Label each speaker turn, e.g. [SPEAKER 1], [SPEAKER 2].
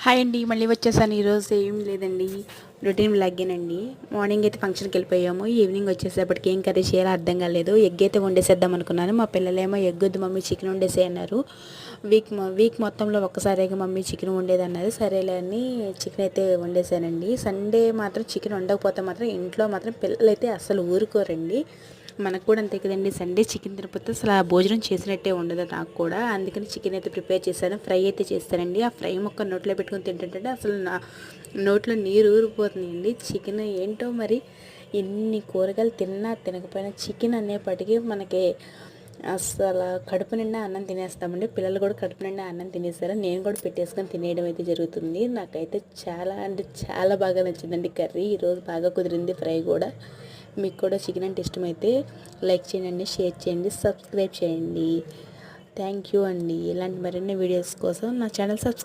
[SPEAKER 1] Hi అండి, మళ్ళీ వచ్చేసాను. ఈరోజు ఏం లేదండి, రొటీన్ వ్లాగేనండి. మార్నింగ్ అయితే ఫంక్షన్కి వెళ్ళిపోయాము. ఈవినింగ్ వచ్చేసేపటికి ఏం కర్రీ చేయాలో అర్థం కాలేదు. ఎగ్ అయితే వండేసేద్దాం అనుకున్నాను. మా పిల్లలేమో ఎగ్ వద్దు మమ్మీ, చికెన్ వండేసే అన్నారు. వీక్ మొత్తంలో ఒక్కసారిగా మమ్మీ చికెన్ వండేదన్నారు. సరేలే అని చికెన్ అయితే వండేసానండి. సండే మాత్రం చికెన్ వండకపోతే మాత్రం ఇంట్లో మాత్రం పిల్లలైతే అస్సలు ఊరుకోరండి. మనకు కూడా అంతే కదండి, సండే చికెన్ తినకపోతే అసలు ఆ భోజనం చేసినట్టే ఉండదు నాకు కూడా. అందుకని చికెన్ అయితే ప్రిపేర్ చేశాను. ఫ్రై అయితే చేస్తానండి. ఆ ఫ్రై ముక్క నోట్లో పెట్టుకొని తింటుంటే అసలు నా నోట్లో నీరు ఊరిపోతుందండి. చికెన్ ఏంటో మరి, ఎన్ని కూరగాయలు తిన్నా తినకపోయినా చికెన్ అనేప్పటికీ మనకి అసలు కడుపు నిండా అన్నం తినేస్తామండి. పిల్లలు కూడా కడుపు నిండా అన్నం తినేస్తారు. నేను కూడా పెట్టేసుకొని తినేయడం అయితే జరుగుతుంది. నాకైతే చాలా అంటే చాలా బాగా నచ్చిందండి కర్రీ. ఈరోజు బాగా కుదిరింది ఫ్రై కూడా. మీకు కూడా చికెన్ అంటే ఇష్టమైతే లైక్ చేయండి, షేర్ చేయండి, సబ్స్క్రైబ్ చేయండి. థ్యాంక్ యూ అండి. ఇలాంటి మరిన్ని వీడియోస్ కోసం నా ఛానల్ సబ్స్క్రైబ్